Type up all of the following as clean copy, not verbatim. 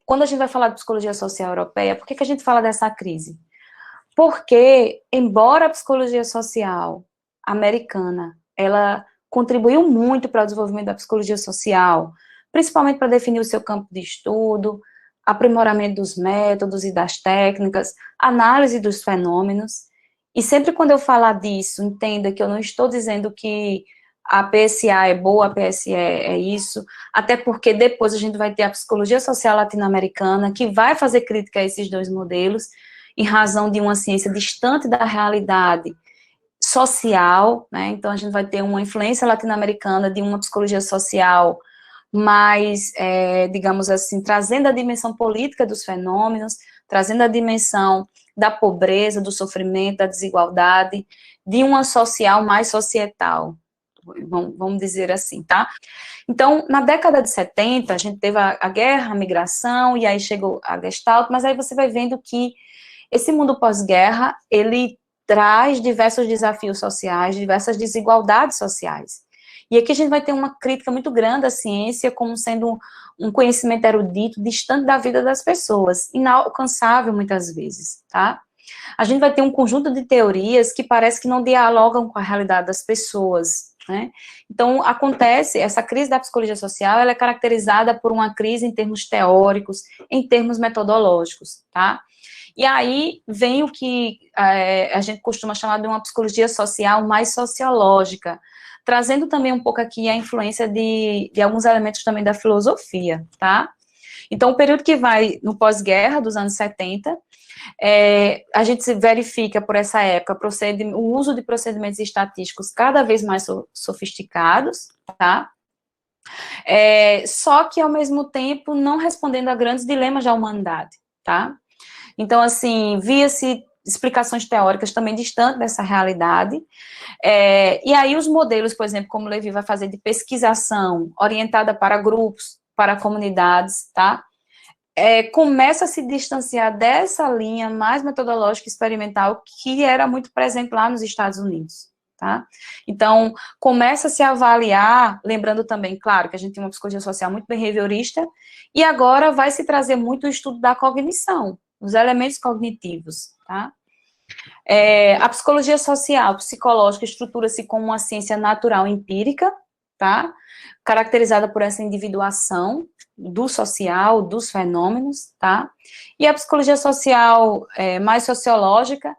quando a gente vai falar de psicologia social europeia, por que a gente fala dessa crise? Porque, embora a psicologia social americana, ela contribuiu muito para o desenvolvimento da psicologia social, principalmente para definir o seu campo de estudo, aprimoramento dos métodos e das técnicas, análise dos fenômenos, e sempre quando eu falar disso, entenda que eu não estou dizendo que a PSA é boa, a PSE é isso, até porque depois a gente vai ter a psicologia social latino-americana, que vai fazer crítica a esses dois modelos, em razão de uma ciência distante da realidade social, né, então a gente vai ter uma influência latino-americana de uma psicologia social mais, digamos assim, trazendo a dimensão política dos fenômenos, trazendo a dimensão da pobreza, do sofrimento, da desigualdade, de uma social mais societal, vamos dizer assim, tá? Então, na década de 70, a gente teve a guerra, a migração, e aí chegou a Gestalt, mas aí você vai vendo que esse mundo pós-guerra, ele traz diversos desafios sociais, diversas desigualdades sociais. E aqui a gente vai ter uma crítica muito grande à ciência como sendo um conhecimento erudito, distante da vida das pessoas, inalcançável muitas vezes, tá? A gente vai ter um conjunto de teorias que parece que não dialogam com a realidade das pessoas, né? Então, acontece, essa crise da psicologia social, ela é caracterizada por uma crise em termos teóricos, em termos metodológicos, tá? E aí vem o que a gente costuma chamar de uma psicologia social mais sociológica, trazendo também um pouco aqui a influência de alguns elementos também da filosofia, tá? Então, o período que vai no pós-guerra, dos anos 70, a gente se verifica por essa época o uso de procedimentos estatísticos cada vez mais sofisticados, tá? Só que, ao mesmo tempo, não respondendo a grandes dilemas da humanidade, tá? Então, assim, via-se explicações teóricas também distantes dessa realidade, e aí os modelos, por exemplo, como o Levi vai fazer de pesquisação orientada para grupos, para comunidades, tá? Começa a se distanciar dessa linha mais metodológica e experimental que era muito presente lá nos Estados Unidos, tá? Então, começa a se avaliar, lembrando também, claro, que a gente tem uma psicologia social muito behaviorista, e agora vai se trazer muito o estudo da cognição, os elementos cognitivos, tá? A psicologia social, psicológica, estrutura-se como uma ciência natural empírica, tá? Caracterizada por essa individuação do social, dos fenômenos, tá? E a psicologia social mais sociológica,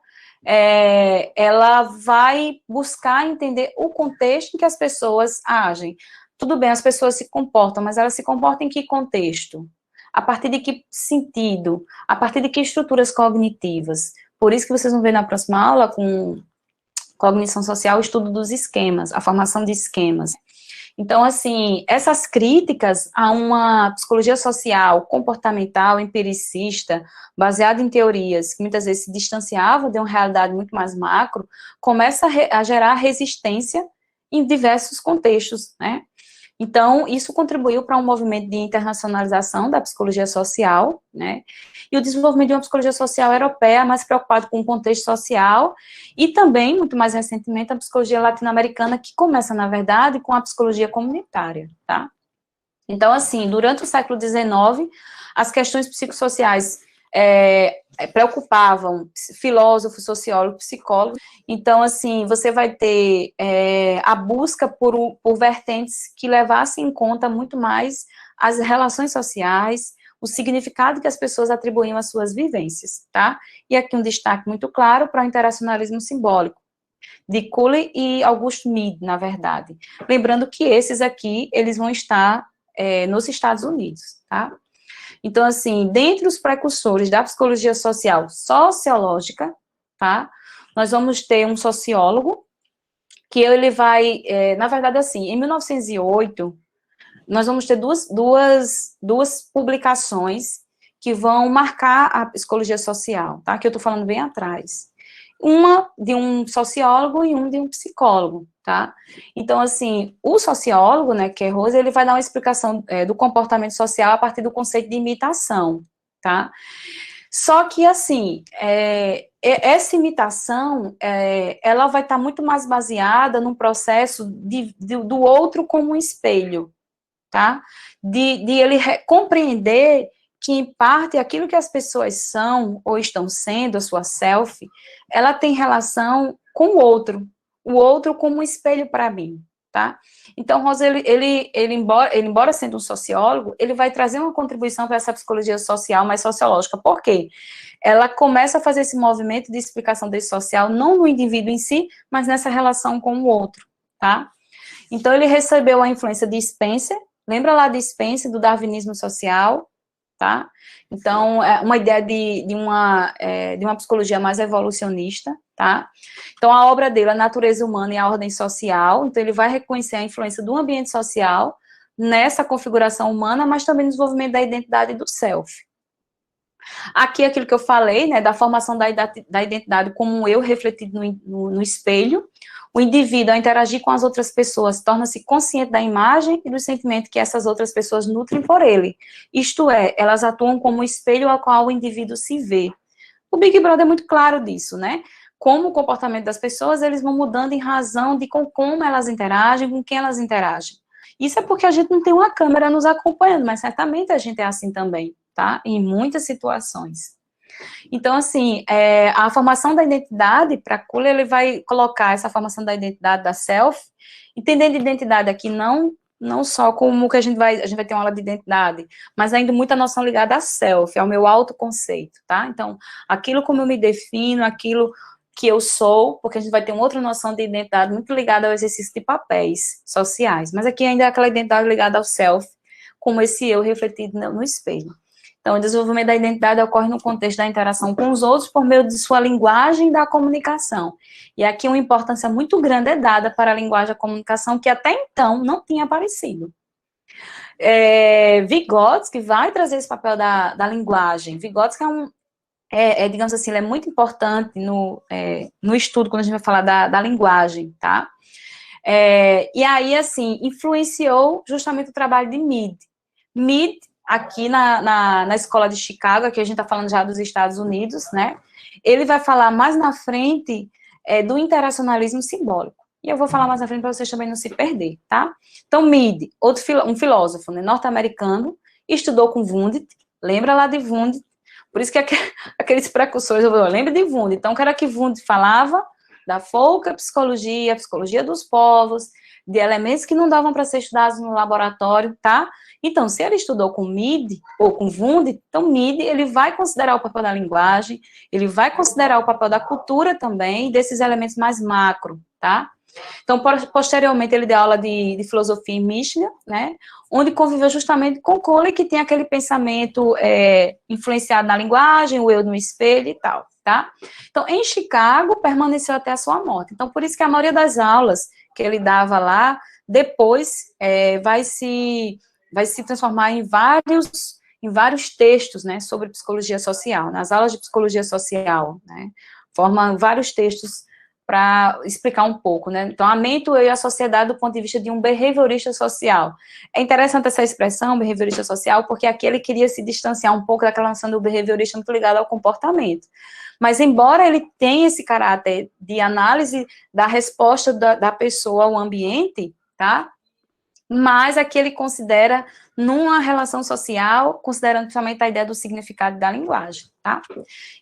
ela vai buscar entender o contexto em que as pessoas agem. Tudo bem, as pessoas se comportam, mas elas se comportam em que contexto? A partir de que sentido? A partir de que estruturas cognitivas? Por isso que vocês vão ver na próxima aula, com cognição social, o estudo dos esquemas, a formação de esquemas. Então, assim, essas críticas a uma psicologia social, comportamental, empiricista, baseada em teorias que muitas vezes se distanciavam de uma realidade muito mais macro, começa a gerar resistência em diversos contextos, né? Então, isso contribuiu para um movimento de internacionalização da psicologia social, né, e o desenvolvimento de uma psicologia social europeia mais preocupada com o contexto social, e também, muito mais recentemente, a psicologia latino-americana, que começa, na verdade, com a psicologia comunitária, tá? Então, assim, durante o século XIX, as questões psicossociais preocupavam filósofos, sociólogos, psicólogos. Então, assim, você vai ter a busca por vertentes que levassem em conta muito mais as relações sociais, o significado que as pessoas atribuíam às suas vivências, tá? E aqui um destaque muito claro para o interacionalismo simbólico, de Cooley e Augusto Mead, na verdade. Lembrando que esses aqui, eles vão estar nos Estados Unidos, tá? Então, assim, dentre os precursores da psicologia social sociológica, tá? Nós vamos ter um sociólogo, que ele vai, na verdade, assim, em 1908, nós vamos ter duas publicações que vão marcar a psicologia social, tá? Que eu tô falando bem atrás. Uma de um sociólogo e um de um psicólogo, tá? Então, assim, o sociólogo, né, que é Rose, ele vai dar uma explicação do comportamento social a partir do conceito de imitação, tá? Só que, assim, essa imitação, ela vai estar muito mais baseada num processo do outro como um espelho, tá? De ele compreender que, em parte, aquilo que as pessoas são ou estão sendo, a sua self, ela tem relação com o outro como um espelho para mim, tá? Então, Rosa, embora sendo um sociólogo, ele vai trazer uma contribuição para essa psicologia social mais sociológica. Por quê? Ela começa a fazer esse movimento de explicação desse social, não no indivíduo em si, mas nessa relação com o outro, tá? Então, ele recebeu a influência de Spencer, lembra lá de Spencer, do darwinismo social, tá? Então, é uma ideia de uma psicologia mais evolucionista, tá? Então, a obra dele, A Natureza Humana e a Ordem Social, então ele vai reconhecer a influência do ambiente social nessa configuração humana, mas também no desenvolvimento da identidade do self. Aqui, aquilo que eu falei, né, da formação da identidade como um eu refletido no espelho, o indivíduo, ao interagir com as outras pessoas, torna-se consciente da imagem e do sentimento que essas outras pessoas nutrem por ele. Isto é, elas atuam como um espelho ao qual o indivíduo se vê. O Big Brother é muito claro disso, né? Como o comportamento das pessoas, eles vão mudando em razão de como elas interagem, com quem elas interagem. Isso é porque a gente não tem uma câmera nos acompanhando, mas certamente a gente é assim também, tá? Em muitas situações. Então, assim, a formação da identidade, para Kuhler, ele vai colocar essa formação da identidade da self, entendendo identidade aqui não só como que a gente vai ter uma aula de identidade, mas ainda muita noção ligada a self, ao meu autoconceito, tá? Então, aquilo como eu me defino, aquilo que eu sou, porque a gente vai ter uma outra noção de identidade muito ligada ao exercício de papéis sociais, mas aqui ainda é aquela identidade ligada ao self, como esse eu refletido no espelho. Então, o desenvolvimento da identidade ocorre no contexto da interação com os outros por meio de sua linguagem da comunicação. E aqui uma importância muito grande é dada para a linguagem da comunicação, que até então não tinha aparecido. Vygotsky vai trazer esse papel da linguagem. Vygotsky digamos assim, ele é muito importante no estudo, quando a gente vai falar da linguagem, tá? E aí, assim, influenciou justamente o trabalho de Mead. Mead, aqui na escola de Chicago, aqui a gente está falando já dos Estados Unidos, né? Ele vai falar mais na frente do interacionalismo simbólico. E eu vou falar mais na frente para vocês também não se perder, tá? Então, Mead, um filósofo, né, norte-americano, estudou com Wundt, lembra lá de Wundt, por isso que aqueles precursores, eu lembro de Wundt. Então, que era que Wundt falava da folclore-psicologia, psicologia dos povos, de elementos que não davam para ser estudados no laboratório, tá? Então, se ele estudou com Mead, ou com Wundt, então Mead, ele vai considerar o papel da linguagem, ele vai considerar o papel da cultura também, desses elementos mais macro, tá? Então, posteriormente, ele deu aula de filosofia em Michigan, né, onde conviveu justamente com Kohler, que tem aquele pensamento influenciado na linguagem, o eu no espelho e tal, tá? Então, em Chicago, permaneceu até a sua morte. Então, por isso que a maioria das aulas que ele dava lá, depois vai se transformar em vários textos, né, sobre psicologia social, nas aulas de psicologia social, né, formam vários textos para explicar um pouco, né? Então, a mente, o eu e a sociedade do ponto de vista de um behaviorista social. É interessante essa expressão, behaviorista social, porque aqui ele queria se distanciar um pouco daquela noção do behaviorista muito ligado ao comportamento. Mas, embora ele tenha esse caráter de análise da resposta da pessoa ao ambiente, tá? Mas aqui ele considera, numa relação social, considerando principalmente a ideia do significado da linguagem, tá?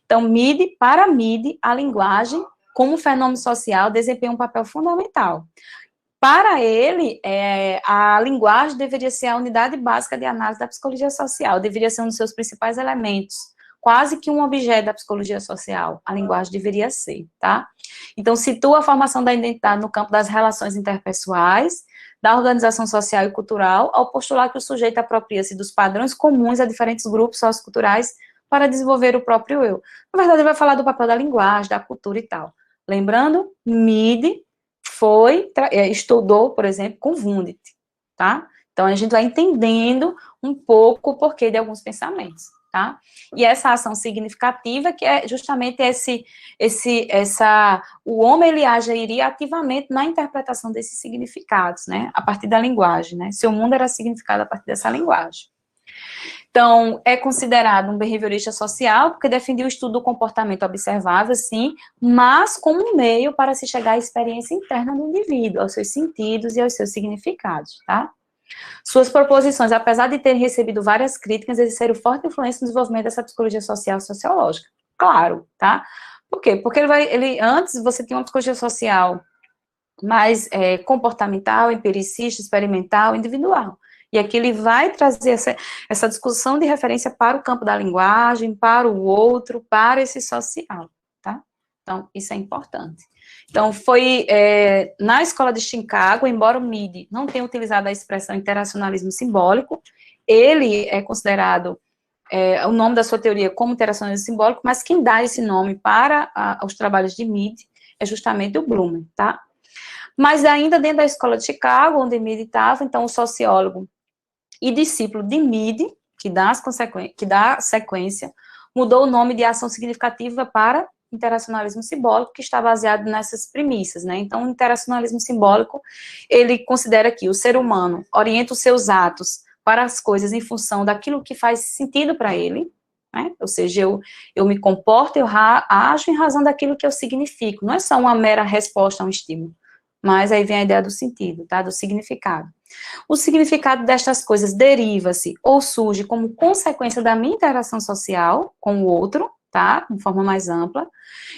Então, para Mead, a linguagem como fenômeno social, desempenha um papel fundamental. Para ele, a linguagem deveria ser a unidade básica de análise da psicologia social, deveria ser um dos seus principais elementos, quase que um objeto da psicologia social, a linguagem deveria ser, tá? Então, situa a formação da identidade no campo das relações interpessoais, da organização social e cultural, ao postular que o sujeito apropria-se dos padrões comuns a diferentes grupos socioculturais para desenvolver o próprio eu. Na verdade, ele vai falar do papel da linguagem, da cultura e tal. Lembrando, Mead estudou, por exemplo, com Wundt, tá? Então, a gente vai entendendo um pouco o porquê de alguns pensamentos, tá? E essa ação significativa, que é justamente o homem, ele agiria ativamente na interpretação desses significados, né? A partir da linguagem, né? Seu mundo era significado a partir dessa linguagem. Então, é considerado um behaviorista social, porque defendia o estudo do comportamento observável, sim, mas como um meio para se chegar à experiência interna do indivíduo, aos seus sentidos e aos seus significados, tá? Suas proposições, apesar de terem recebido várias críticas, exerceram forte influência no desenvolvimento dessa psicologia social e sociológica. Claro, tá? Por quê? Porque antes você tinha uma psicologia social mais comportamental, empiricista, experimental, individual. E aqui ele vai trazer essa discussão de referência para o campo da linguagem, para o outro, para esse social, tá? Então, isso é importante. Então, na escola de Chicago, embora o Mead não tenha utilizado a expressão interacionalismo simbólico, ele é considerado o nome da sua teoria como interacionalismo simbólico, mas quem dá esse nome para os trabalhos de Mead é justamente o Blumen, tá? Mas ainda dentro da escola de Chicago, onde Mead estava, então o sociólogo e discípulo de Mead, que dá sequência, mudou o nome de ação significativa para interacionalismo simbólico, que está baseado nessas premissas, né? Então, o interacionalismo simbólico, ele considera que o ser humano orienta os seus atos para as coisas em função daquilo que faz sentido para ele, né? Ou seja, eu me comporto, eu ajo em razão daquilo que eu significo, não é só uma mera resposta a um estímulo, mas aí vem a ideia do sentido, tá? Do significado. O significado destas coisas deriva-se ou surge como consequência da minha interação social com o outro, tá? De forma mais ampla.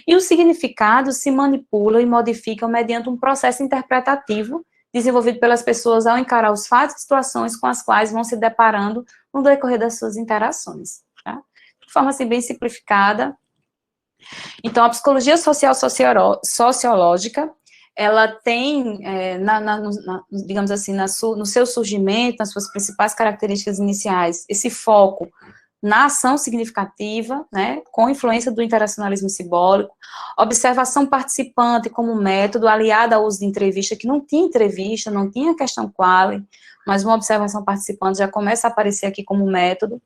E o significado se manipula e modifica mediante um processo interpretativo desenvolvido pelas pessoas ao encarar os fatos e situações com as quais vão se deparando no decorrer das suas interações, tá? De forma assim bem simplificada. Então, a psicologia social sociológica, ela tem, digamos assim, no seu surgimento, nas suas principais características iniciais, esse foco na ação significativa, né, com influência do interacionalismo simbólico, observação participante como método, aliada ao uso de entrevista, que não tinha entrevista, não tinha questão quali, mas uma observação participante já começa a aparecer aqui como método.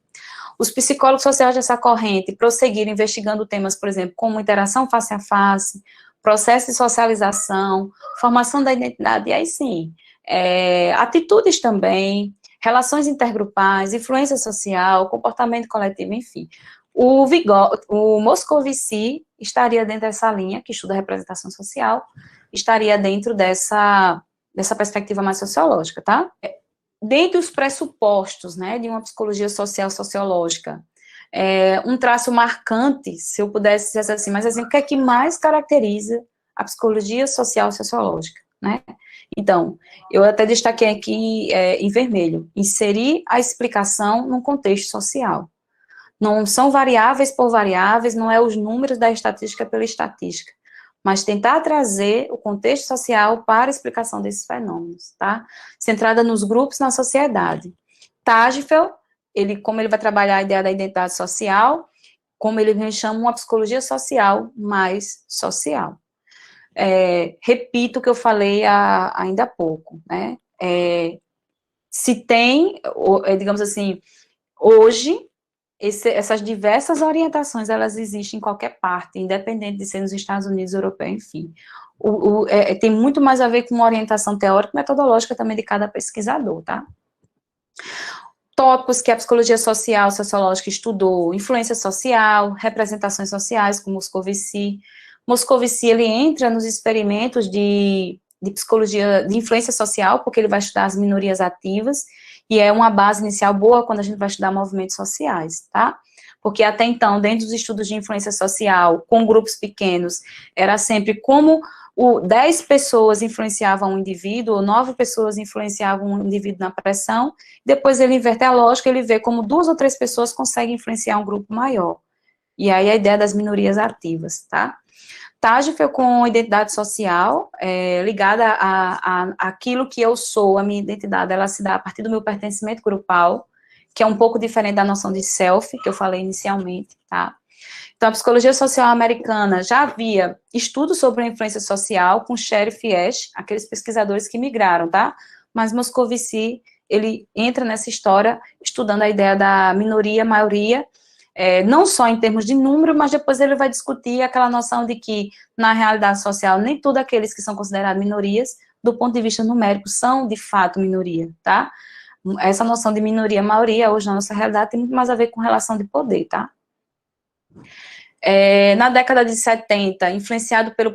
Os psicólogos sociais dessa corrente prosseguiram investigando temas, por exemplo, como interação face a face, processo de socialização, formação da identidade, e aí sim, atitudes também, relações intergrupais, influência social, comportamento coletivo, enfim. O Moscovici estaria dentro dessa linha, que estuda a representação social, estaria dentro dessa perspectiva mais sociológica, tá? Dentre os pressupostos, né, de uma psicologia social sociológica, um traço marcante, se eu pudesse dizer assim, mas assim, o que é que mais caracteriza a psicologia social sociológica, né? Então, eu até destaquei aqui em vermelho, inserir a explicação num contexto social. Não são variáveis por variáveis, não é os números da estatística pela estatística, mas tentar trazer o contexto social para a explicação desses fenômenos, tá? Centrada nos grupos na sociedade. Tagfel, como ele vai trabalhar a ideia da identidade social, como ele chama uma psicologia social mais social. Repito o que eu falei ainda há pouco, né? Se tem, digamos assim, hoje, essas diversas orientações, elas existem em qualquer parte, independente de ser nos Estados Unidos, europeu, enfim. Tem muito mais a ver com uma orientação teórica e metodológica também de cada pesquisador, tá? Tópicos que a psicologia social, sociológica estudou: influência social, representações sociais, como Moscovici. Moscovici, ele entra nos experimentos de psicologia de influência social, porque ele vai estudar as minorias ativas, e é uma base inicial boa quando a gente vai estudar movimentos sociais, tá? Porque até então, dentro dos estudos de influência social, com grupos pequenos, era sempre como 10 pessoas influenciavam um indivíduo, ou 9 pessoas influenciavam um indivíduo na pressão, depois ele inverte a lógica, ele vê como 2 ou 3 pessoas conseguem influenciar um grupo maior. E aí a ideia das minorias ativas, tá? Tagfel com identidade social, ligada àquilo que eu sou, a minha identidade, ela se dá a partir do meu pertencimento grupal, que é um pouco diferente da noção de self, que eu falei inicialmente, tá? Então, a psicologia social americana já havia estudos sobre a influência social com Sheriff e Ash, aqueles pesquisadores que migraram, tá? Mas Moscovici, ele entra nessa história estudando a ideia da minoria, maioria, não só em termos de número, mas depois ele vai discutir aquela noção de que, na realidade social, nem todos aqueles que são considerados minorias, do ponto de vista numérico, são, de fato, minoria, tá? Essa noção de minoria, maioria, hoje na nossa realidade, tem muito mais a ver com relação de poder, tá? Na década de 70, influenciado pelo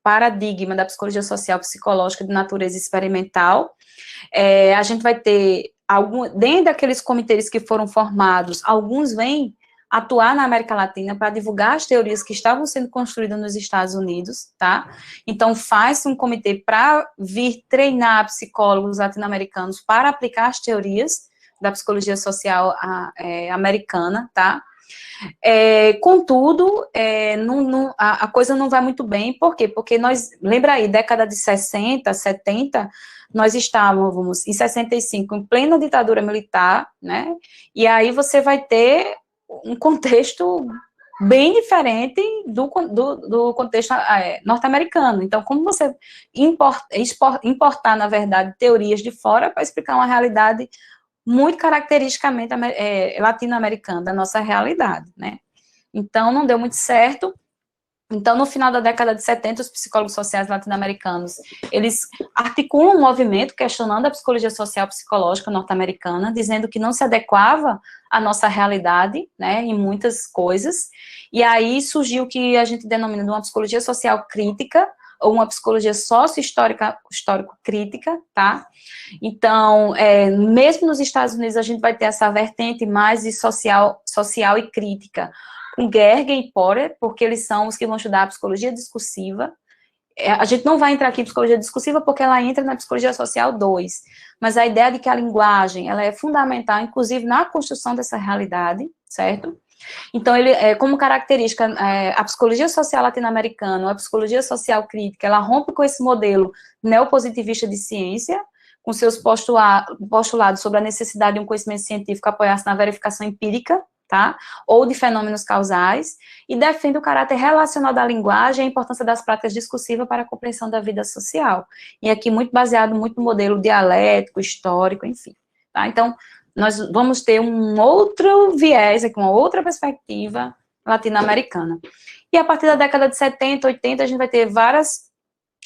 paradigma da psicologia social psicológica de natureza experimental. A gente vai ter, dentro daqueles comitês que foram formados, alguns vêm atuar na América Latina para divulgar as teorias que estavam sendo construídas nos Estados Unidos, tá? Então, faz um comitê para vir treinar psicólogos latino-americanos para aplicar as teorias da psicologia social americana, tá? Contudo, a coisa não vai muito bem, por quê? Porque lembra aí, década de 60, 70, nós estávamos em 65 em plena ditadura militar, né, e aí você vai ter um contexto bem diferente do contexto norte-americano. Então, como você importar, na verdade, teorias de fora para explicar uma realidade muito caracteristicamente latino-americana da nossa realidade, né? Então, não deu muito certo. Então, no final da década de 70, os psicólogos sociais latino-americanos, eles articulam um movimento questionando a psicologia social psicológica norte-americana, dizendo que não se adequava à nossa realidade, né, em muitas coisas, e aí surgiu o que a gente denomina de uma psicologia social crítica, ou uma psicologia histórico-crítica, tá? Então, mesmo nos Estados Unidos, a gente vai ter essa vertente mais de social e crítica, com Gergen e Porter, porque eles são os que vão estudar a psicologia discursiva. A gente não vai entrar aqui em psicologia discursiva porque ela entra na psicologia social 2, mas a ideia de que a linguagem, ela é fundamental, inclusive, na construção dessa realidade, certo? Então, como característica, a psicologia social latino-americana, a psicologia social crítica, ela rompe com esse modelo neopositivista de ciência, com seus postulados sobre a necessidade de um conhecimento científico apoiar-se na verificação empírica, tá? Ou de fenômenos causais, e defende o caráter relacional da linguagem e a importância das práticas discursivas para a compreensão da vida social. E aqui muito baseado muito no modelo dialético, histórico, enfim. Tá? Então, nós vamos ter um outro viés, aqui, uma outra perspectiva latino-americana. E a partir da década de 70, 80, a gente vai ter várias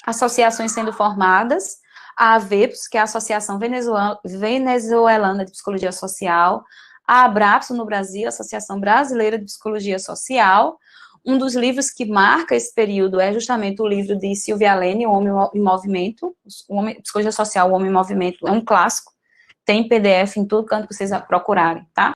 associações sendo formadas, a AVEPS, que é a Associação Venezuelana de Psicologia Social, a ABRAPSO no Brasil, Associação Brasileira de Psicologia Social. Um dos livros que marca esse período é justamente o livro de Silvia Lene, O Homem em Movimento, Psicologia Social, O Homem em Movimento, é um clássico, tem PDF em todo canto que vocês procurarem, tá?